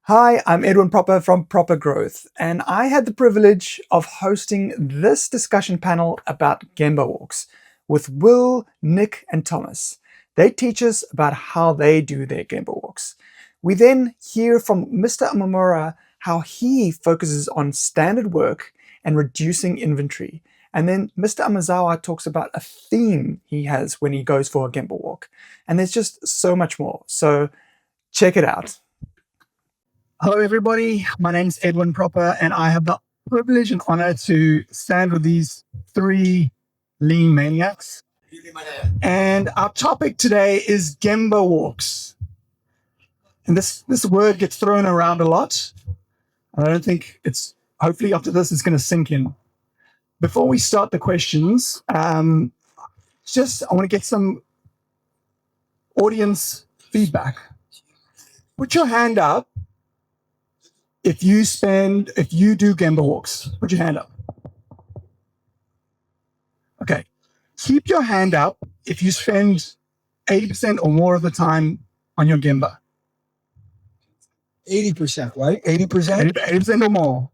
Hi, I'm Edwin Proper from ProperGrowth, and I had the privilege of hosting this discussion panel about Gemba Walks with Will, Nick, and Thomas. They teach us about how they do their Gemba Walks. We then hear from Mr. Umemura how he focuses on standard work and reducing inventory. And then Mr. Amezawa talks about a theme he has when he goes for a Gemba Walk. And there's just so much more. So check it out. Hello, everybody. My name's Edwin Proper, and I have the privilege and honor to stand with these three lean maniacs. And our topic today is Gemba Walks. And this word gets thrown around a lot. I don't think hopefully after this, it's going to sink in. Before we start the questions, I want to get some audience feedback. Put your hand up. If you do Gemba Walks, put your hand up. Okay. Keep your hand up if you spend 80% or more of the time on your Gemba. 80%, right? 80%? 80% or more.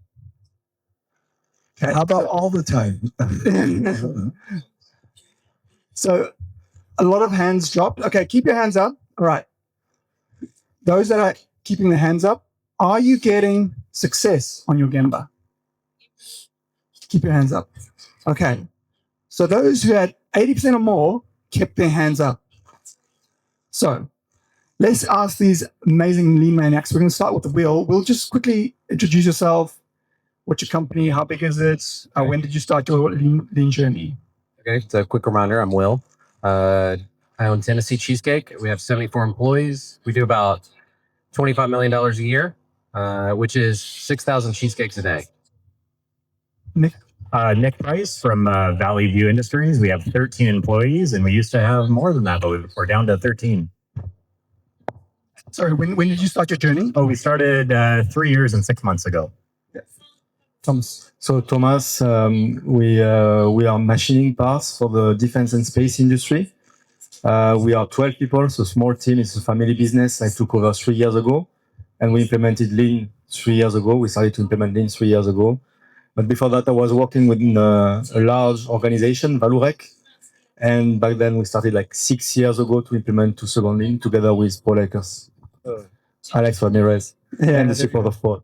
Okay. How about all the time? So a lot of hands dropped. Okay, keep your hands up. All right. Those that are keeping their hands up, are you getting success on your Gemba? Keep your hands up. Okay. So those who had 80% or more kept their hands up. So let's ask these amazing lean maniacs. We're going to start with Will. Will, just quickly introduce yourself. What's your company? How big is it? When did you start your lean journey? Okay, so a quick reminder, I'm Will. I own Tennessee Cheesecake. We have 74 employees. We do about $25 million a year, which is 6,000 cheesecakes a day. Nick? Nick Price from Valley View Industries. We have 13 employees, and we used to have more than that, but we're down to 13. Sorry, when did you start your journey? Oh, we started 3 years and 6 months ago. Yes. Thomas. So Thomas, we are machining parts for the defense and space industry. We are 12 people, so small team. It's a family business. I took over 3 years ago, and we implemented Lean 3 years ago. We started to implement Lean 3 years ago. But before that, I was working within a large organization, Valurec. And back then, we started like 6 years ago to implement 2 second Lean together with Paul Akers, Alex Ramirez, and the support of Paul.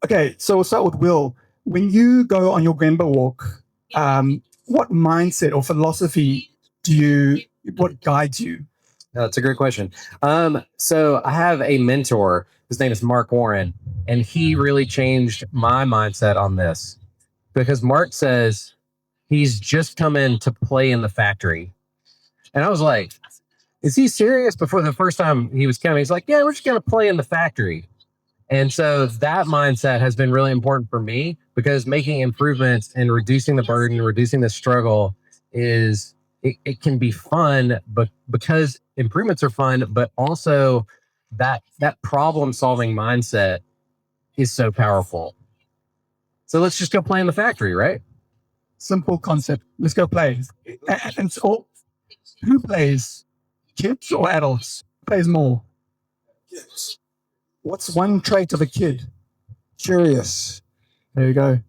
Okay, so we'll start with Will. When you go on your Gemba Walk, what mindset or philosophy what guides you? That's a great question. So I have a mentor. His name is Mark Warren, and he really changed my mindset on this because Mark says he's just come in to play in the factory. And I was like, is he serious? Before the first time he was coming, he's like, yeah, we're just going to play in the factory. And so that mindset has been really important for me because making improvements and reducing the burden, reducing the struggle it can be fun, but because improvements are fun, but also that problem solving mindset is so powerful. So let's just go play in the factory, right? Simple concept. Let's go play. And so who plays? Kids or adults? Who plays more? Kids. What's one trait of a kid? Curious. There you go.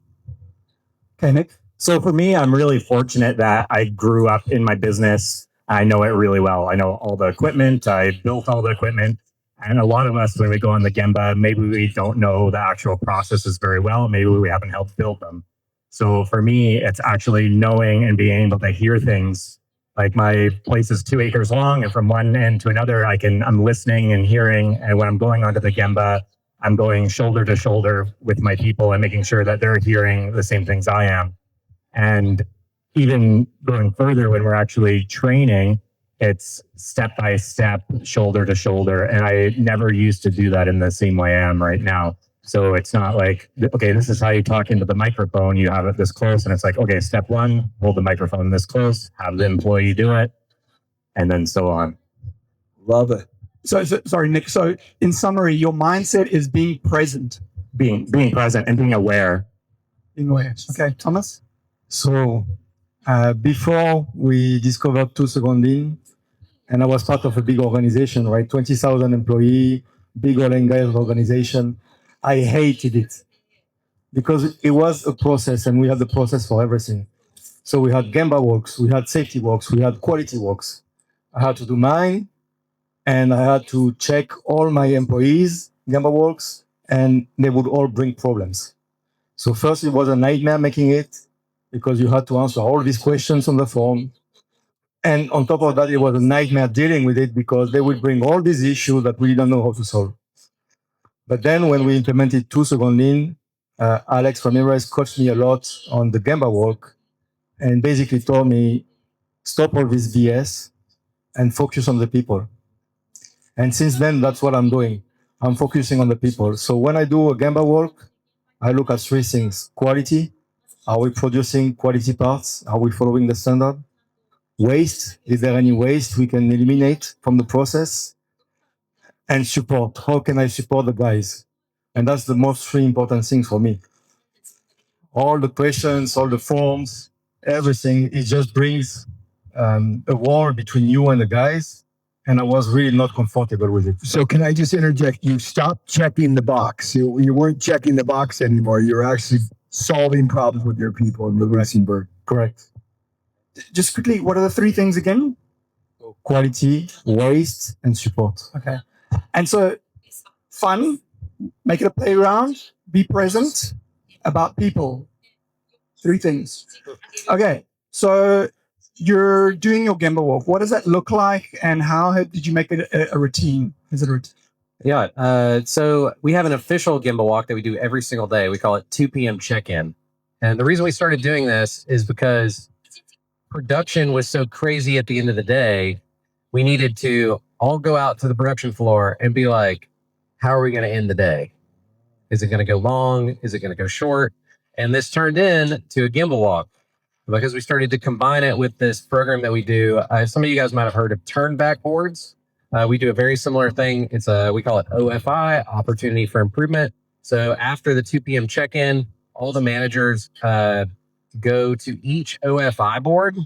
Okay, Nick. So for me, I'm really fortunate that I grew up in my business. I know it really well. I know all the equipment. I built all the equipment. And a lot of us, when we go on the Gemba, maybe we don't know the actual processes very well. Maybe we haven't helped build them. So for me, it's actually knowing and being able to hear things. Like my place is 2 acres long, and from one end to another, I'm listening and hearing. And when I'm going onto the Gemba, I'm going shoulder to shoulder with my people and making sure that they're hearing the same things I am. And even going further, when we're actually training, it's step by step, shoulder to shoulder. And I never used to do that in the same way I am right now. So it's not like, okay, this is how you talk into the microphone. You have it this close. And it's like, okay, step 1, hold the microphone this close, have the employee do it, and then so on. Love it. So sorry, Nick. So in summary, your mindset is being present. Being present and being aware. Being aware. Okay, Thomas? So before we discovered 2 second Lean, and I was part of a big organization, right? 20,000 employees, big oil and gas organization. I hated it because it was a process and we had the process for everything. So we had Gemba Walks, we had safety walks, we had quality walks. I had to do mine and I had to check all my employees, Gemba Walks, and they would all bring problems. So first it was a nightmare making it because you had to answer all these questions on the phone. And on top of that, it was a nightmare dealing with it because they would bring all these issues that we didn't know how to solve. But then when we implemented 2-second lean, Alex Ramirez coached me a lot on the Gemba walk and basically told me, stop all this BS and focus on the people. And since then, that's what I'm doing. I'm focusing on the people. So when I do a Gemba walk, I look at 3 things. Quality. Are we producing quality parts? Are we following the standard? Waste. Is there any waste we can eliminate from the process? And support. How can I support the guys? And that's the most 3 important things for me. All the questions, all the forms, everything, it just brings a wall between you and the guys. And I was really not comfortable with it. So can I just interject? You stopped checking the box. You weren't checking the box anymore. You're actually solving problems with your people in the Luxembourg. Correct. Just quickly, what are the 3 things again? Quality, waste, and support. Okay. And so, fun, make it a playground, be present, about people. 3 things. Okay. So, you're doing your Gemba walk. What does that look like, and how did you make it a routine? Is it a routine? Yeah. So we have an official Gemba walk that we do every single day. We call it 2 p.m. check-in. And the reason we started doing this is because production was so crazy at the end of the day. We needed to all go out to the production floor and be like, how are we going to end the day? Is it going to go long? Is it going to go short? And this turned into a Gemba walk because we started to combine it with this program that we do. Some of you guys might have heard of turn back boards. We do a very similar thing. We call it OFI, Opportunity for Improvement. So after the 2 p.m. check-in, all the managers go to each OFI board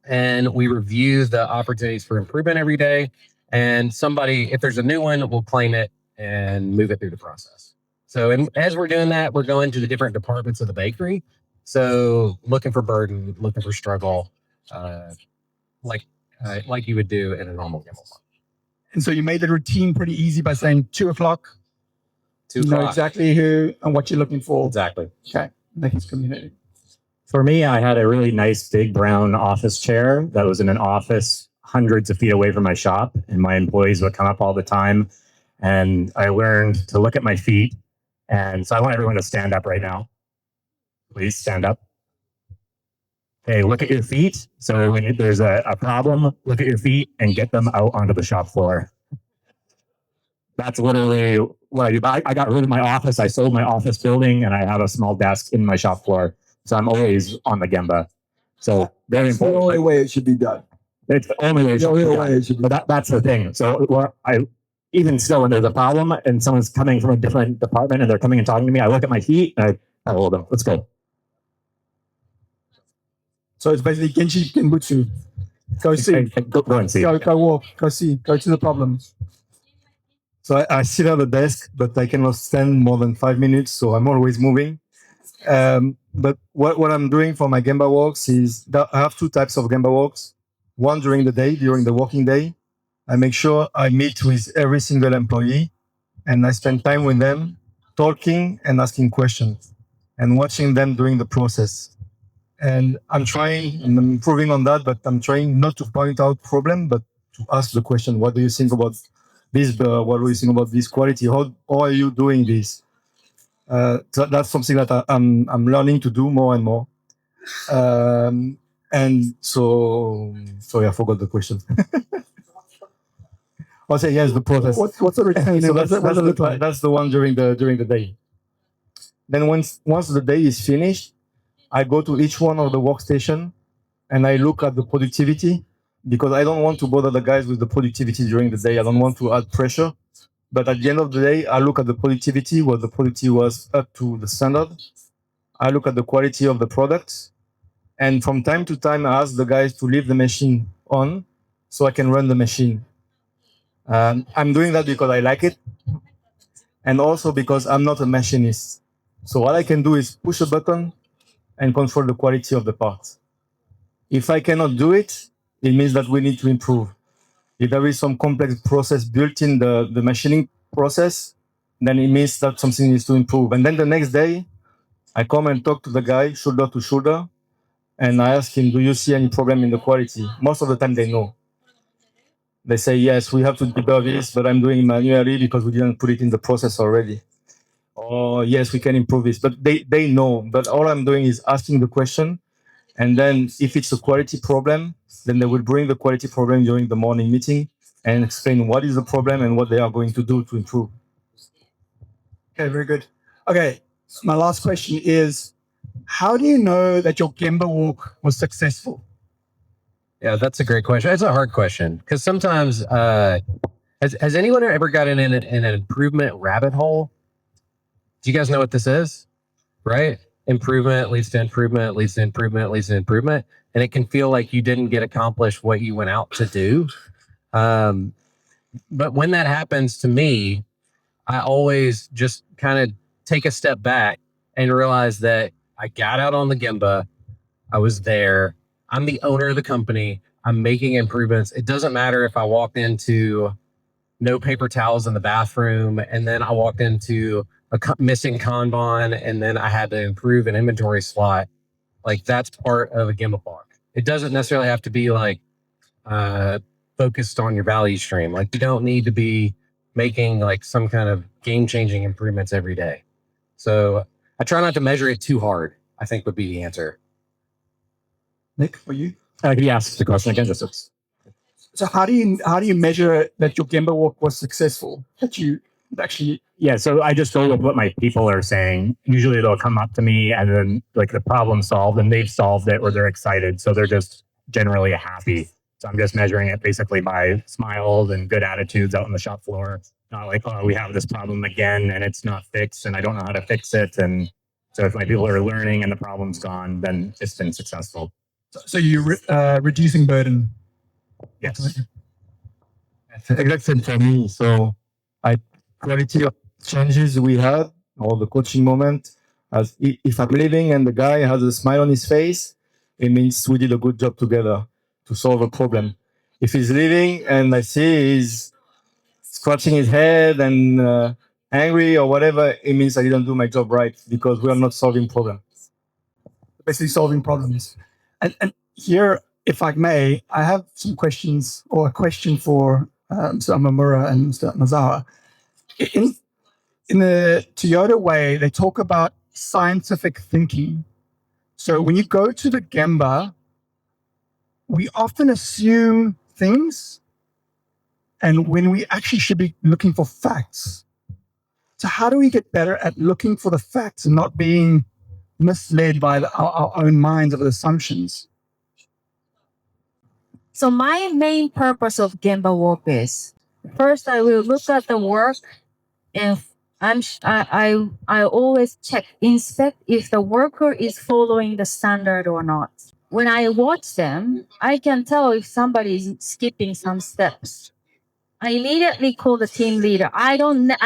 and we review the opportunities for improvement every day. And somebody, if there's a new one, will claim it and move it through the process. So as we're doing that, we're going to the different departments of the bakery. So looking for burden, looking for struggle, like you would do in a normal Gemba walk. And so you made the routine pretty easy by saying 2 o'clock. 2 You o'clock. know exactly who and what you're looking for. Exactly. Okay. Next community. For me, I had a really nice big brown office chair that was in an office hundreds of feet away from my shop. And my employees would come up all the time. And I learned to look at my feet. And so I want everyone to stand up right now. Please stand up. Okay, look at your feet. So when there's a problem, look at your feet and get them out onto the shop floor. That's literally what I do. I got rid of my office. I sold my office building and I have a small desk in my shop floor. So I'm always on the Gemba. So very It's the important. only way it should be done. It's the only way. The only way it should be done. But that's the thing. So even still, when there's a problem and someone's coming from a different department and they're coming and talking to me, I look at my feet and I hold them. Let's go. So it's basically Genji Genbutsu. Go see. Go and see. Go walk. Go see. Go to the problems. So I sit at the desk, but I cannot stand more than 5 minutes. So I'm always moving. But what I'm doing for my Gemba walks is that I have 2 types of Gemba walks. One during the day, during the working day. I make sure I meet with every single employee and I spend time with them talking and asking questions and watching them during the process. And I'm trying and I'm improving on that, but I'm trying not to point out problem, but to ask the question, what do you think about this? What do you think about this quality? How are you doing this? So that's something that I'm learning to do more and more. And so, sorry, I forgot the question. I'll say yes, the process. What's the routine? So What does it look like? that's the one during the day. Then once the day is finished, I go to each one of the workstation and I look at the productivity because I don't want to bother the guys with the productivity during the day. I don't want to add pressure. But at the end of the day, I look at the productivity, where the productivity was up to the standard. I look at the quality of the products. And from time to time, I ask the guys to leave the machine on so I can run the machine. I'm doing that because I like it, and also because I'm not a machinist. So what I can do is push a button and control the quality of the part. If I cannot do it, it means that we need to improve. If there is some complex process built in the machining process, then it means that something needs to improve. And then the next day, I come and talk to the guy shoulder to shoulder, and I ask him, do you see any problem in the quality? Most of the time they know. They say, yes, we have to debug this, but I'm doing it manually because we didn't put it in the process already. Or yes, we can improve this, but they know. But all I'm doing is asking the question. And then if it's a quality problem, then they will bring the quality problem during the morning meeting and explain what is the problem and what they are going to do to improve. Okay, very good. Okay, my last question is, how do you know that your Gemba walk was successful? Yeah, that's a great question. It's a hard question because sometimes, has anyone ever gotten in an improvement rabbit hole? Do you guys know what this is? Right? Improvement leads to improvement, leads to improvement, leads to improvement. And it can feel like you didn't get accomplished what you went out to do. But when that happens to me, I always just kind of take a step back and realize that I got out on the Gemba. I was there. I'm the owner of the company. I'm making improvements. It doesn't matter if I walked into no paper towels in the bathroom and then I walked into a missing Kanban and then I had to improve an inventory slot. Like that's part of a Gemba walk. It doesn't necessarily have to be like focused on your value stream. Like you don't need to be making like some kind of game-changing improvements every day. So I try not to measure it too hard, I think would be the answer. Nick, for you? Can you ask the question again? So how do you measure that your Gemba walk was successful? That you actually So I just go with what my people are saying. Usually they'll come up to me and then like the problem solved and they've solved it or they're excited. So they're just generally happy. So I'm just measuring it basically by smiles and good attitudes out on the shop floor. Not like, oh, we have this problem again and it's not fixed and I don't know how to fix it. And so if my people are learning and the problem's gone, then it's been successful. so you're reducing burden. Yes. Exact same for me. So quality of changes we had, or the coaching moment, as if I'm leaving and the guy has a smile on his face, it means we did a good job together to solve a problem. If he's leaving and I see he's scratching his head and angry or whatever, it means I didn't do my job right because we are not solving problems. Basically solving problems. And here, if I may, I have some questions or a question for Mr. Umemura and Mr. Amezawa. In the Toyota way, they talk about scientific thinking. So when you go to the Gemba, we often assume things, and when we actually should be looking for facts. So how do we get better at looking for the facts and not being misled by our own minds of the assumptions? So my main purpose of Gemba Walk is, first I will look at the work, and I always inspect if the worker is following the standard or not. When I watch them, I can tell if somebody is skipping some steps. I immediately call the team leader. I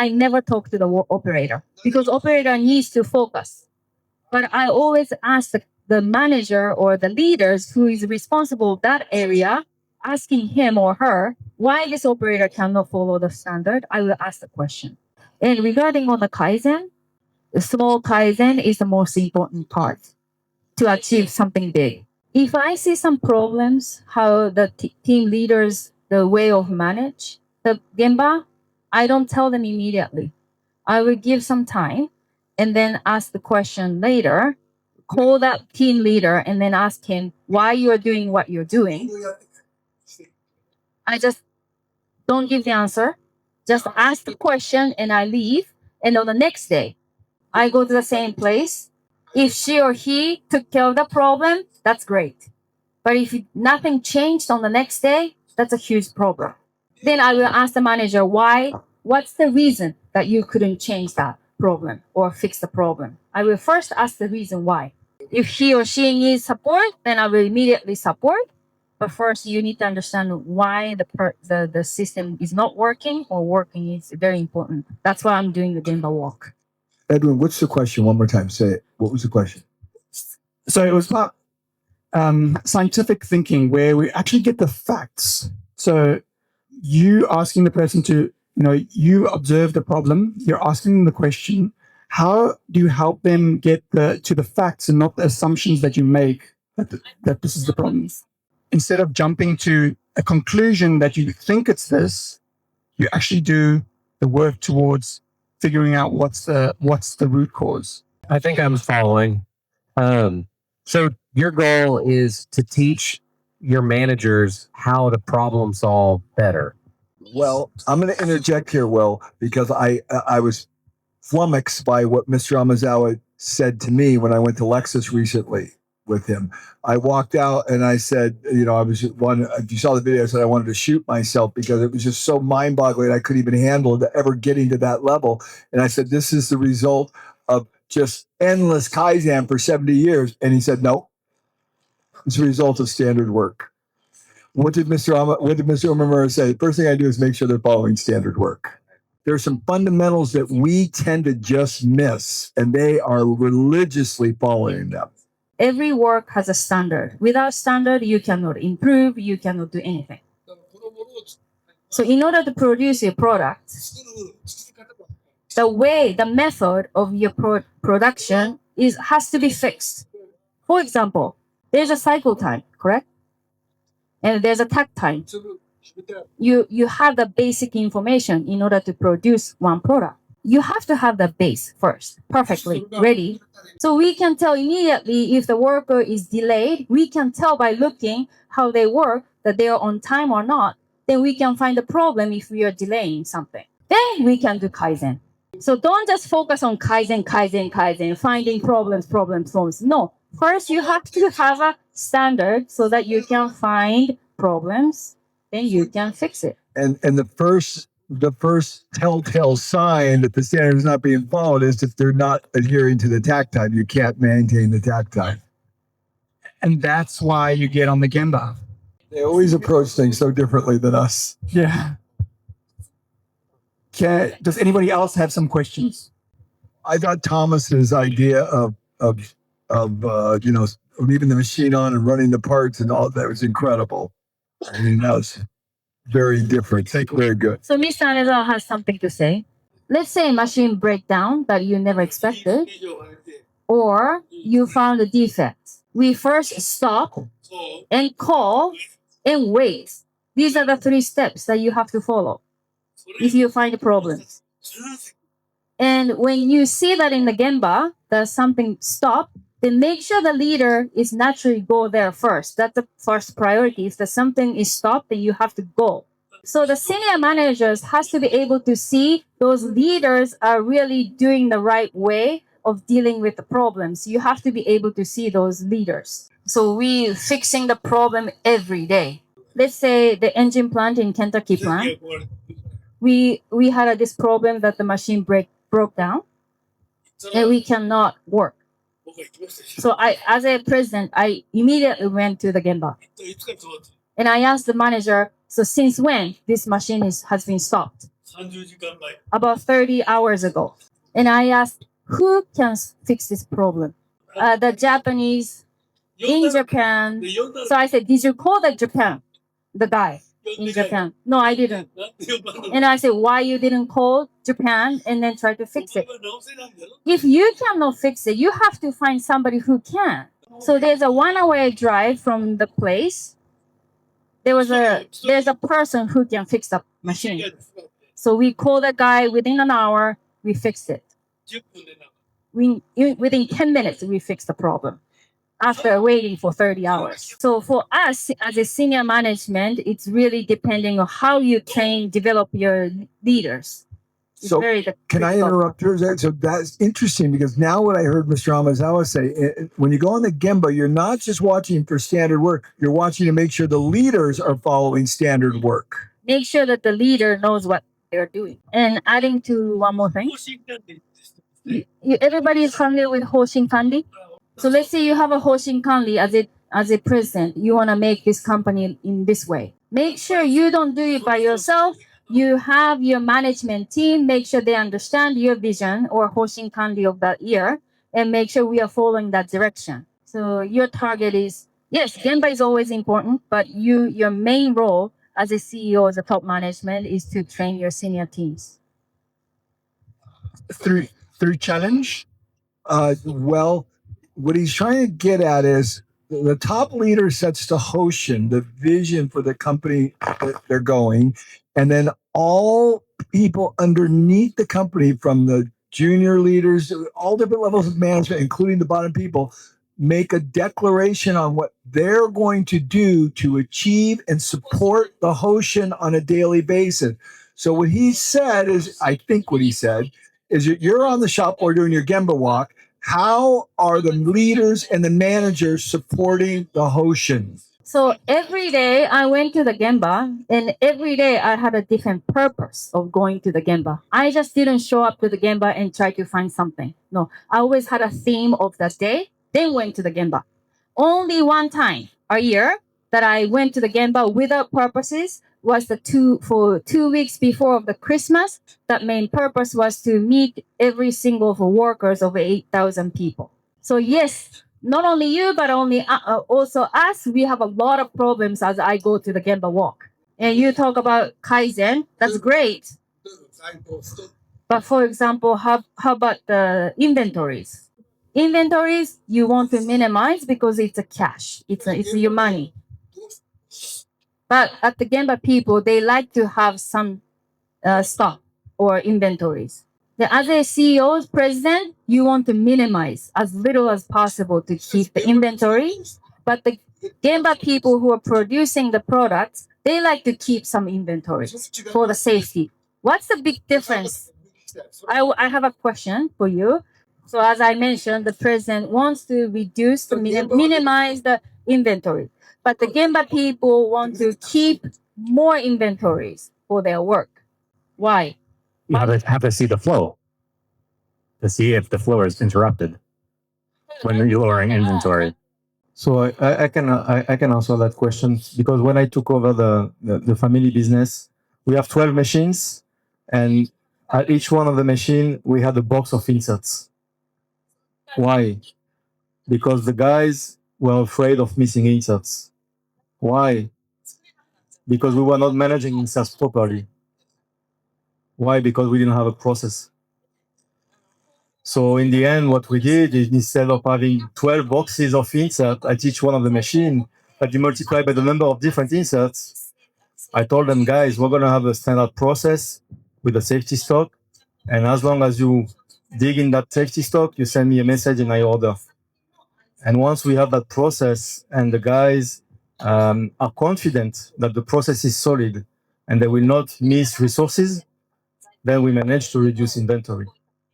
never talk to the operator because operator needs to focus. But I always ask the manager or the leaders who is responsible for that area, asking him or her why this operator cannot follow the standard. I will ask the question. And regarding on the Kaizen, the small Kaizen is the most important part to achieve something big. If I see some problems, how the team leaders, the way of manage the Gemba, I don't tell them immediately. I will give some time and then ask the question later, call that team leader and then ask him why you're doing what you're doing. I just don't give the answer. Just ask the question and I leave. And on the next day, I go to the same place. If she or he took care of the problem, that's great. But if nothing changed on the next day, that's a huge problem. Then I will ask the manager why, what's the reason that you couldn't change that problem or fix the problem? I will first ask the reason why. If he or she needs support, then I will immediately support. But first, you need to understand why the system is not working or working. Is very important. That's why I'm doing the Gemba walk. Edwin, what's the question? One more time. Say it. What was the question? So it was about scientific thinking, where we actually get the facts. So you asking the person to, you observe the problem, you're asking them the question. How do you help them get to the facts and not the assumptions that you make that this is the problem? Instead of jumping to a conclusion that you think it's this, you actually do the work towards figuring out what's the root cause. I think I'm following. So your goal is to teach your managers how to problem solve better. Well, I'm going to interject here, Will, because I was flummoxed by what Mr. Amezawa said to me when I went to Lexus recently with him. I walked out and I said, I was one. If you saw the video, I said I wanted to shoot myself because it was just so mind-boggling. I couldn't even handle it, ever getting to that level. And I said, this is the result of just endless Kaizen for 70 years. And he said, no, it's a result of standard work. What did Mr. Umemura say? First thing I do is make sure they're following standard work. There's some fundamentals that we tend to just miss, and they are religiously following them. Every work has a standard. Without standard, you cannot improve, you cannot do anything. So in order to produce a product, the method of your production has to be fixed. For example, there's a cycle time, correct? And there's a takt time. You have the basic information in order to produce one product. You have to have the base first, perfectly ready. So we can tell immediately if the worker is delayed. We can tell by looking how they work that they are on time or not. Then we can find the problem if we are delaying something. Then we can do Kaizen. So don't just focus on Kaizen, finding problems. No. First, you have to have a standard so that you can find problems, then you can fix it. And the first telltale sign that the standard is not being followed is if they're not adhering to the takt time. You can't maintain the takt time. And that's why you get on the Gemba. They always approach things so differently than us. Yeah. Does anybody else have some questions? I thought Thomas's idea of leaving the machine on and running the parts and all that was incredible. I mean, that was very different. Very good. So Mr. Amezawa has something to say. Let's say a machine breakdown that you never expected, or you found a defect. We first stop and call and wait. These are the 3 steps that you have to follow if you find a problem. And when you see that in the Gemba, that something stopped, then make sure the leader is naturally go there first. That's the first priority. If something is stopped, then you have to go. So the senior managers has to be able to see those leaders are really doing the right way of dealing with the problems. You have to be able to see those leaders. So we fixing the problem every day. Let's say the engine plant in Kentucky plant. We had this problem that the machine broke down and we cannot work. So as a president, I immediately went to the Gemba. And I asked the manager, so since when this machine has been stopped? About 30 hours ago. And I asked, who can fix this problem? The Japanese in Japan. So I said, did you call the guy in Japan? No, I didn't. And I said, why you didn't call Japan and then try to fix it? If you cannot fix it, you have to find somebody who can. So there's a 1-hour drive from the place. There's a person who can fix the machine. So we call the guy within an hour, we fixed it. Within 10 minutes, we fixed the problem after waiting for 30 hours. So for us as a senior management, it's really depending on how you develop your leaders. So can I interrupt you? So that's interesting because now what I heard Mr. Amezawa say, when you go on the Gemba, you're not just watching for standard work. You're watching to make sure the leaders are following standard work. Make sure that the leader knows what they're doing. And adding to one more thing, everybody is familiar with Hoshin Kanri. So let's say you have a Hoshin Kanri as a president, you want to make this company in this way. Make sure you don't do it by yourself. You have your management team, make sure they understand your vision or Hoshin Kandi of that year, and make sure we are following that direction. So your target is, yes, Gemba is always important, but your main role as a CEO, as a top management, is to train your senior teams. Through challenge. Well, what he's trying to get at is the top leader sets the Hoshin, the vision for the company that they're going, and then all people underneath the company, from the junior leaders, all different levels of management, including the bottom people, make a declaration on what they're going to do to achieve and support the Hoshin on a daily basis. So what he said is, I think what he said is, you're on the shop floor doing your Gemba walk. How are the leaders and the managers supporting the Hoshin? So every day I went to the Gemba, and every day I had a different purpose of going to the Gemba. I just didn't show up to the Gemba and try to find something. No, I always had a theme of that day, then went to the Gemba. Only one time a year that I went to the Gemba without purposes was for 2 weeks before of the Christmas. That main purpose was to meet every single workers of 8,000 people. So yes, not only you, but also us, we have a lot of problems as I go to the Gemba walk. And you talk about Kaizen, that's great. But for example, how about the inventories? Inventories, you want to minimize because it's a cash. It's your money. But at the Gemba people, they like to have some stock or inventories. As a CEO, president, you want to minimize as little as possible to keep the inventory. But the Gemba people who are producing the products, they like to keep some inventory for the safety. What's the big difference? I have a question for you. So as I mentioned, the president wants to minimize the inventory. But the Gemba people want to keep more inventories for their work. Why? You have to see the flow to see if the flow is interrupted when you're lowering inventory. So I can answer that question, because when I took over the family business, we have 12 machines, and at each one of the machine we had a box of inserts. Why? Because the guys were afraid of missing inserts. Why? Because we were not managing inserts properly. Why? Because we didn't have a process. So in the end, what we did is, instead of having 12 boxes of insert at each one of the machine that you multiply by the number of different inserts, I told them, guys, we're going to have a standard process with a safety stock. And as long as you dig in that safety stock, you send me a message and I order. And once we have that process and the guys are confident that the process is solid and they will not miss resources, then we manage to reduce inventory.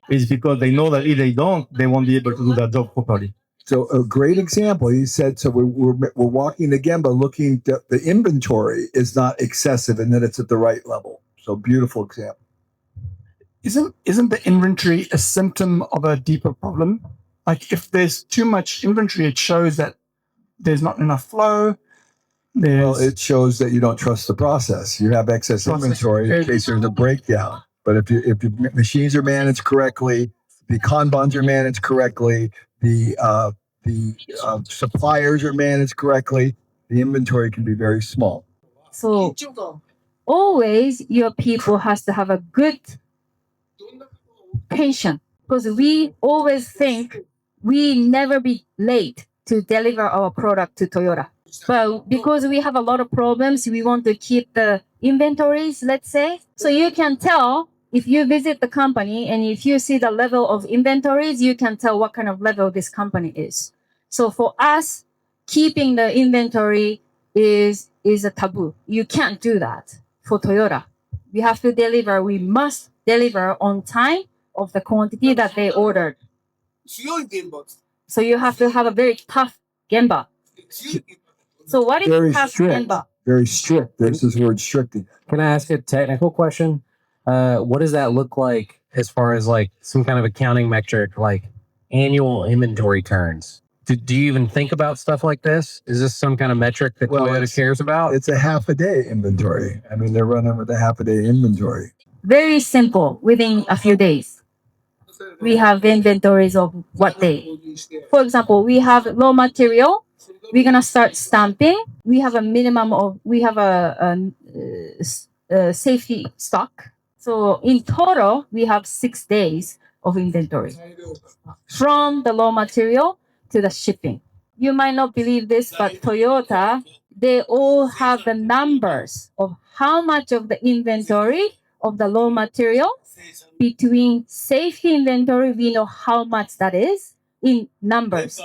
It's because they know that if they don't, they won't be able to do that job properly. So a great example, he said, so we're walking the Gemba looking that the inventory is not excessive and that it's at the right level. So beautiful example. Isn't the inventory a symptom of a deeper problem? Like if there's too much inventory, it shows that there's not enough flow. Well, it shows that you don't trust the process. You have excess inventory in case there's a breakdown. But if your machines are managed correctly, the Kanbans are managed correctly, the suppliers are managed correctly, the inventory can be very small. So always your people has to have a good patience, because we always think we never be late to deliver our product to Toyota. But because we have a lot of problems, we want to keep the inventories, let's say. So you can tell if you visit the company and if you see the level of inventories, you can tell what kind of level this company is. So for us, keeping the inventory is a taboo. You can't do that for Toyota. We have to deliver. We must deliver on time of the quantity that they ordered. So you have to have a very tough Gemba. So what is Very tough strict. Gemba? Very strict. There's this word strict. Can I ask a technical question? What does that look like as far as like some kind of accounting metric, like annual inventory turns? Do you even think about stuff like this? Is this some kind of metric that Toyota cares about? It's a half a day inventory. I mean, they're running with a half a day inventory. Very simple. Within a few days, we have inventories of what day. For example, we have raw material. We're gonna start stamping. We have a minimum of. We have a safety stock. So in total, we have 6 days of inventory from the raw material to the shipping. You might not believe this, but Toyota, they all have the numbers of how much of the inventory of the raw material between safety inventory. We know how much that is in numbers.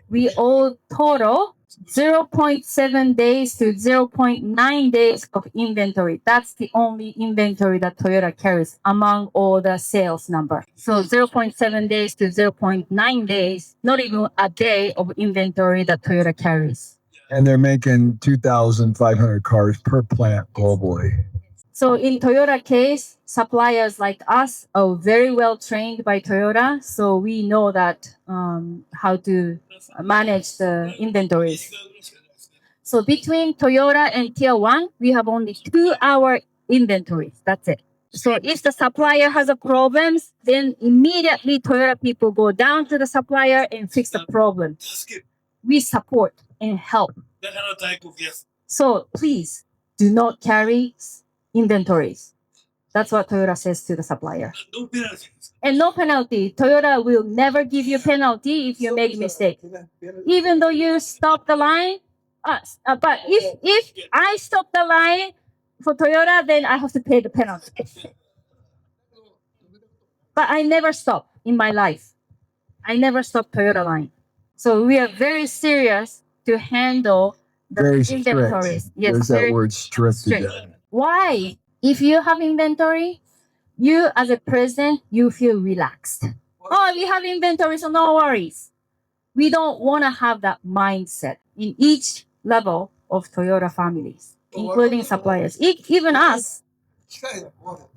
We all total 0.7 days to 0.9 days of inventory. That's the only inventory that Toyota carries among all the sales number. So 0.7 days to 0.9 days, not even a day of inventory that Toyota carries. And they're making 2,500 cars per plant globally. So in Toyota case, suppliers like us are very well trained by Toyota. So we know that how to manage the inventories. So between Toyota and Tier 1, we have only 2-hour inventory. That's it. So if the supplier has a problems, then immediately Toyota people go down to the supplier and fix the problem. We support and help. So please do not carry inventories. That's what Toyota says to the supplier. And no penalty. Toyota will never give you penalty if you make mistake. Even though you stop the line, but if I stop the line for Toyota, then I have to pay the penalty. But I never stop in my life. I never stop Toyota line. So we are very serious to handle the Very inventories. strict. Yes, There's that word strict strict. again. Why? If you have inventory, you as a president, you feel relaxed. Oh, we have inventory, so no worries. We don't want to have that mindset in each level of Toyota families, including suppliers, even us.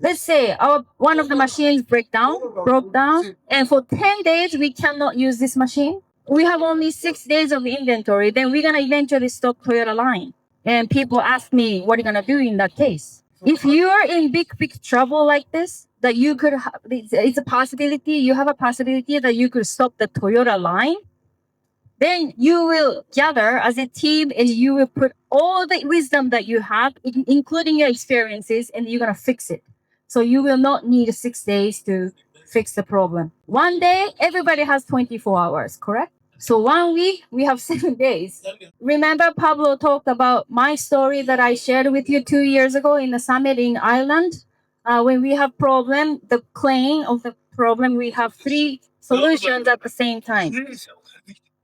Let's say one of the machines broke down, and for 10 days we cannot use this machine. We have only 6 days of inventory. Then we're gonna eventually stop Toyota line. And people ask me, what are you gonna do in that case? If you are in big trouble like this, that you could, it's a possibility. You have a possibility that you could stop the Toyota line. Then you will gather as a team and you will put all the wisdom that you have, including your experiences, and you're going to fix it. So you will not need 6 days to fix the problem. One day, everybody has 24 hours, correct? So 1 week, we have 7 days. Remember Pablo talked about my story that I shared with you 2 years ago in the summit in Ireland? When we have problem, the claim of the problem, we have 3 solutions at the same time.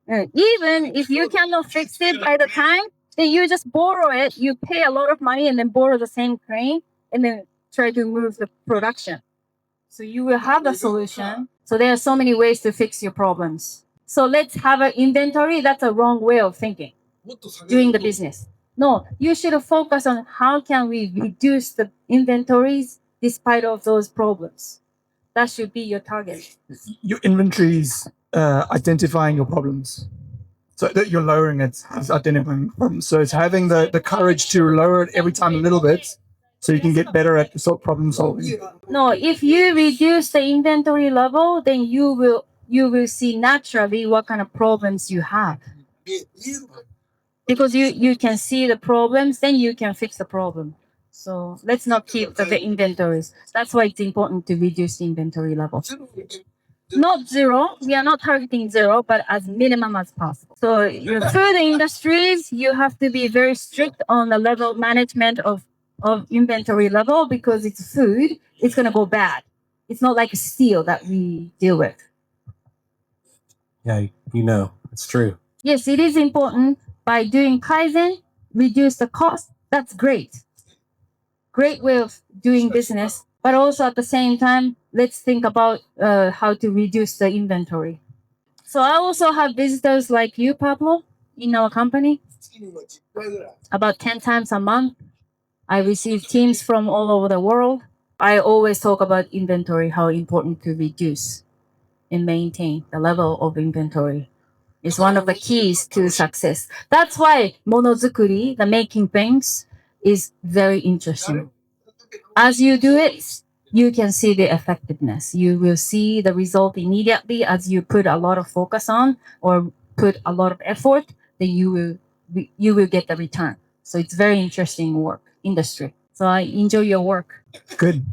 And even if you cannot fix it by the time, then you just borrow it. You pay a lot of money and then borrow the same crane and then try to move the production. So you will have the solution. So there are so many ways to fix your problems. So let's have an inventory. That's a wrong way of thinking, doing the business. No, you should focus on how can we reduce the inventories despite of those problems. That should be your target. Your inventories identifying your problems. So that you're lowering it, is identifying problems. So it's having the courage to lower it every time a little bit so you can get better at problem solving. No, if you reduce the inventory level, then you will see naturally what kind of problems you have. Because you can see the problems, then you can fix the problem. So let's not keep the inventories. That's why it's important to reduce the inventory level. Not zero. We are not targeting zero, but as minimum as possible. So through the industries, you have to be very strict on the level management of inventory level because it's food. It's going to go bad. It's not like steel that we deal with. Yeah, it's true. Yes, it is important. By doing Kaizen, reduce the cost. That's great. Great way of doing business. But also at the same time, let's think about how to reduce the inventory. So I also have visitors like you, Pablo, in our company. About 10 times a month. I receive teams from all over the world. I always talk about inventory, how important to reduce and maintain the level of inventory. is one of the keys to success. That's why monozukuri, the making things, is very interesting. As you do it, you can see the effectiveness. You will see the result immediately as you put a lot of focus on or put a lot of effort, then you will get the return. So it's very interesting work industry. So I enjoy your work. Good.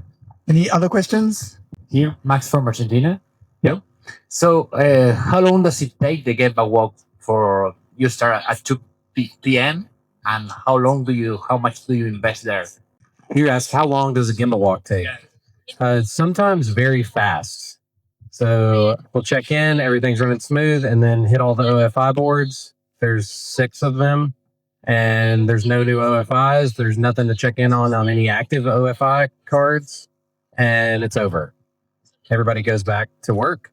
Any other questions? Here, Max from Argentina. Yep. So, how long does it take the Gemba Walk for you start at 2 p.m. and how much do you invest there? You asked, how long does a Gemba walk take? Sometimes very fast. So we'll check in, everything's running smooth, and then hit all the OFI boards. There's 6 of them, and there's no new OFIs. There's nothing to check in on any active OFI cards, and it's over. Everybody goes back to work.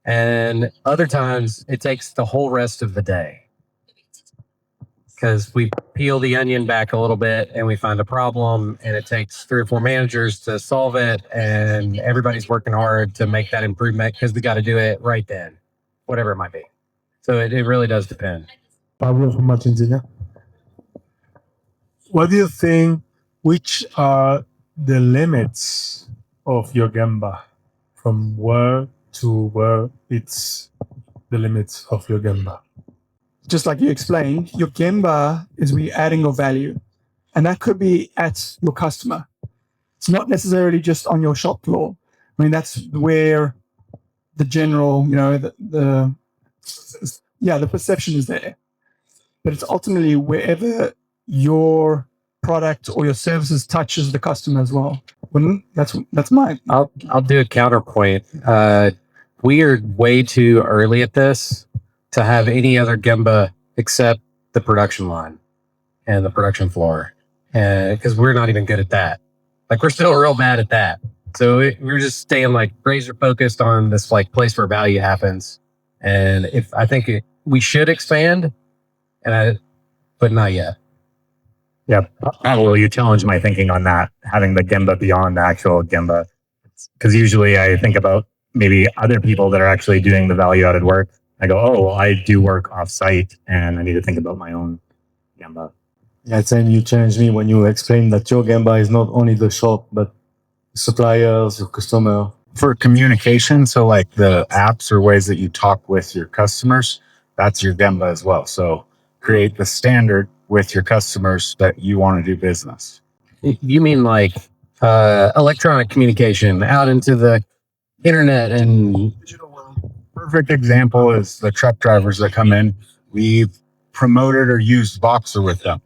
And other times, it takes the whole rest of the day. Because we peel the onion back a little bit and we find a problem, and it takes 3 or 4 managers to solve it, and everybody's working hard to make that improvement because we got to do it right then, whatever it might be. So it really does depend. Pablo from Argentina. What do you think, which are the limits of your Gemba? From where to where it's the limits of your Gemba? Just like you explained, your Gemba is where you're adding your value. And that could be at your customer. It's not necessarily just on your shop floor. I mean, that's where the general, the perception is there. But it's ultimately wherever your product or your services touches the customer as well. That's mine. I'll do a counterpoint. We are way too early at this to have any other Gemba except the production line and the production floor. Because we're not even good at that. Like, we're still real bad at that. So we're just staying like razor focused on this like place where value happens. And I think we should expand, but not yet. Yeah, Pablo, you challenge my thinking on that, having the Gemba beyond the actual Gemba. Because usually I think about maybe other people that are actually doing the value-added work. I go, oh, well, I do work off-site, and I need to think about my own Gemba. Yeah, same. You challenged me when you explained that your Gemba is not only the shop, but suppliers, your customer. For communication, so like the apps or ways that you talk with your customers, that's your Gemba as well. So create the standard with your customers that you want to do business. You mean like electronic communication out into the internet and Digital world. Perfect example is the truck drivers that come in. We've promoted or used Voxer with them.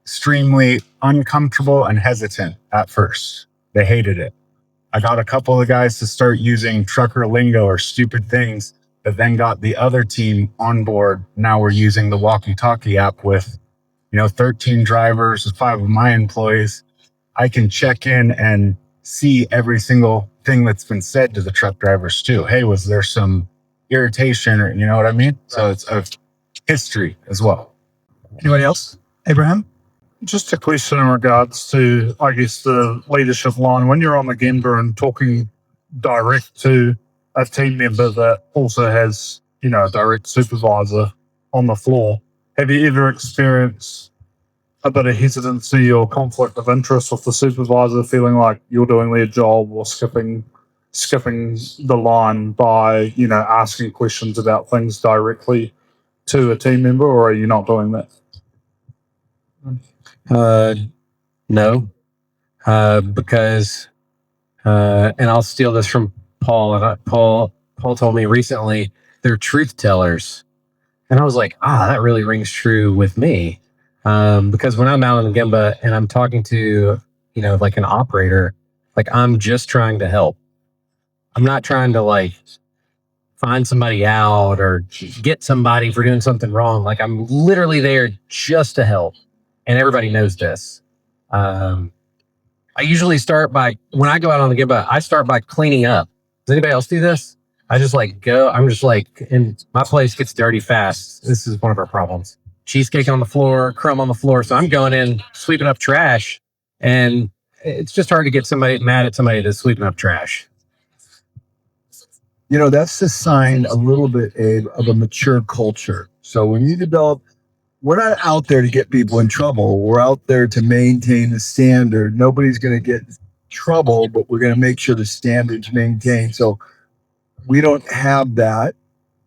Extremely uncomfortable and hesitant at first. They hated it. I got a couple of guys to start using trucker lingo or stupid things, but then got the other team on board. Now we're using the walkie-talkie app with 13 drivers, 5 of my employees. I can check in and see every single thing that's been said to the truck drivers too. Hey, was there some irritation, or you know what I mean? So it's a history as well. Anybody else? Abraham? Just a question in regards to, I guess, the leadership line. When you're on the Gemba and talking direct to a team member that also has, a direct supervisor on the floor, have you ever experienced a bit of hesitancy or conflict of interest with the supervisor, feeling like you're doing their job or skipping the line by, asking questions about things directly to a team member, or are you not doing that? No, because, and I'll steal this from Paul. And Paul told me recently they're truth tellers, and I was like, that really rings true with me. Because when I'm out in Gemba and I'm talking to, like an operator, like I'm just trying to help. I'm not trying to like find somebody out or get somebody for doing something wrong. Like I'm literally there just to help. And everybody knows this. I usually start by, when I go out on the Gemba, I start by cleaning up. Does anybody else do this? I just I'm just like, and my place gets dirty fast. This is one of our problems. Cheesecake on the floor, crumb on the floor. So I'm going in, sweeping up trash. And it's just hard to get somebody mad at somebody that's sweeping up trash. That's the sign a little bit, Abe, of a mature culture. So when you develop, we're not out there to get people in trouble. We're out there to maintain the standard. Nobody's going to get in trouble, but we're going to make sure the standard's maintained. So we don't have that.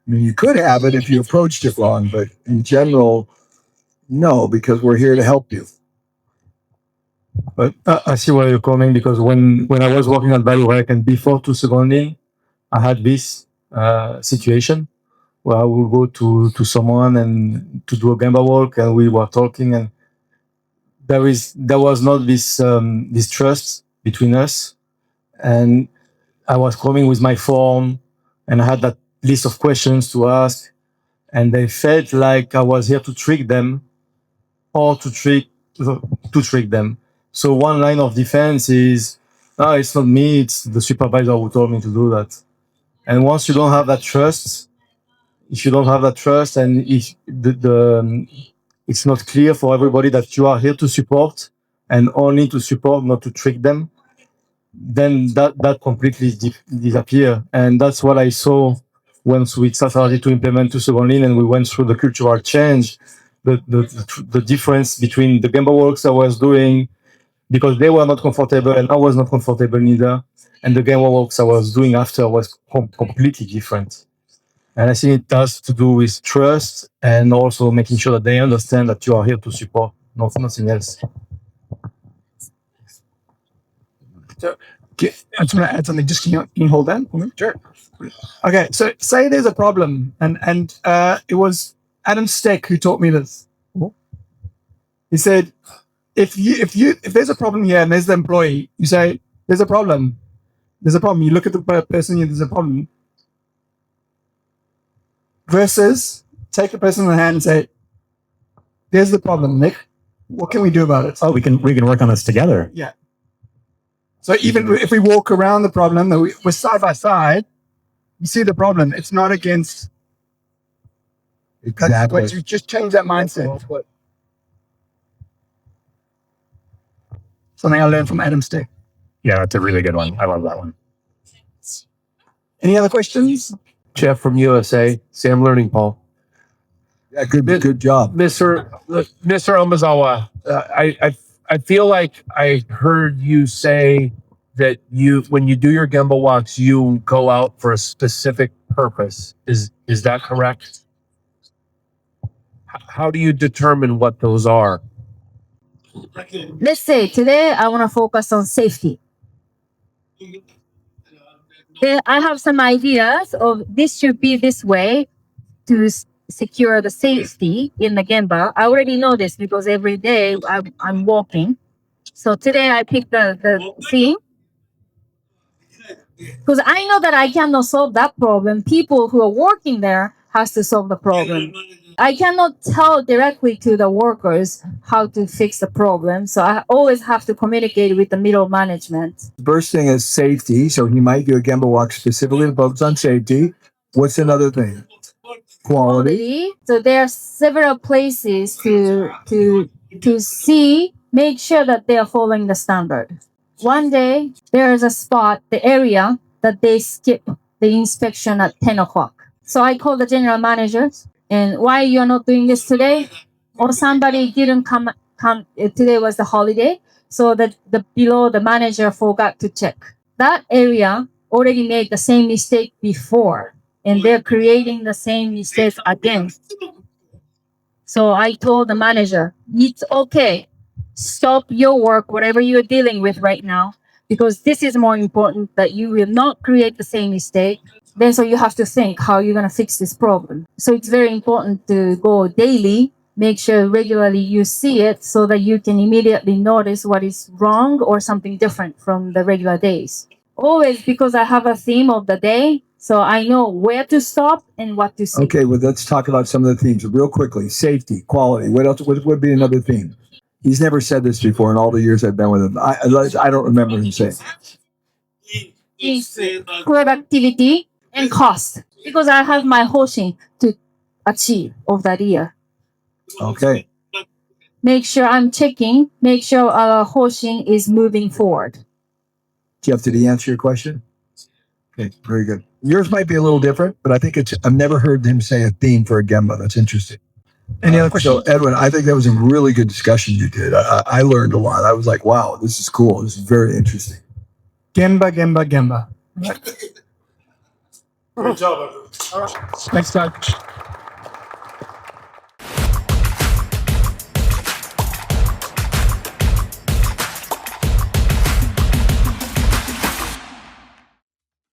I mean, you could have it if you approached it wrong, but in general, no, because we're here to help you. But I see where you're coming, because when I was working at Valorec and before 2000, I had this situation where I would go to someone and to do a Gemba walk, and we were talking, and there was not this trust between us, and I was coming with my form, and I had that list of questions to ask, and they felt like I was here to trick them or to trick them. So one line of defense is, no, it's not me, it's the supervisor who told me to do that. And once you don't have that trust, if you don't have that trust, and if it's not clear for everybody that you are here to support and only to support, not to trick them, then that completely disappear. And that's what I saw once we started to implement 2 and we went through the cultural change, the difference between the Gemba Walks I was doing, because they were not comfortable and I was not comfortable neither, and the Gemba Walks I was doing after was completely different. And I think it has to do with trust and also making sure that they understand that you are here to support, nothing else. So I just want to add something. Just can you hold that for me? Sure. Okay, so say there's a problem, and it was Adam Steck who taught me this. He said, if there's a problem here and there's the employee, you say there's a problem. There's a problem. You look at the person, there's a problem. Versus take the person in the hand and say, there's the problem, Nick. What can we do about it? Oh, we can work on this together. Yeah. So even if we walk around the problem, we're side by side, you see the problem. It's not against. Exactly. You just change that mindset. Something I learned from Adam Steck. Yeah, that's a really good one. I love that one. Any other questions? Jeff from USA, Sam Learning Paul. Yeah, good job. Mr. Amezawa, I feel like I heard you say that when you do your Gemba walks, you go out for a specific purpose. Is that correct? How do you determine what those are? Let's say today I want to focus on safety. Then I have some ideas of this should be this way to secure the safety in the Gemba. I already know this because every day I'm walking. So today I picked the theme because I know that I cannot solve that problem. People who are working there has to solve the problem. I cannot tell directly to the workers how to fix the problem. So I always have to communicate with the middle management. First thing is safety. So he might do a Gemba walk specifically to focus on safety. What's another thing? Quality. So there are several places to see, make sure that they are following the standard. One day there is a spot, the area that they skip the inspection at 10 o'clock. So I call the general managers. And why you're not doing this today? Or somebody didn't come. Today was the holiday, so that below the manager forgot to check. That area already made the same mistake before, and they're creating the same mistakes again. So I told the manager, it's okay. Stop your work, whatever you're dealing with right now, because this is more important that you will not create the same mistake. Then so you have to think how you're going to fix this problem. So it's very important to go daily, make sure regularly you see it so that you can immediately notice what is wrong or something different from the regular days. Always, because I have a theme of the day, so I know where to stop and what to see. Okay, well, let's talk about some of the themes real quickly. Safety, quality. What else would be another theme? He's never said this before in all the years I've been with him. I don't remember him saying. Productivity and cost, because I have my hoshin to achieve of that year. Okay. Make sure I'm checking, make sure our hoshin is moving forward. Jeff, did he answer your question? Okay, very good. Yours might be a little different, but I think I've never heard him say a theme for a Gemba. That's interesting. Any other questions? So, Edwin, I think that was a really good discussion you did. I learned a lot. I was like, wow, this is cool. This is very interesting. Gemba, Gemba, Gemba. Good job, everyone. Thanks, Doug.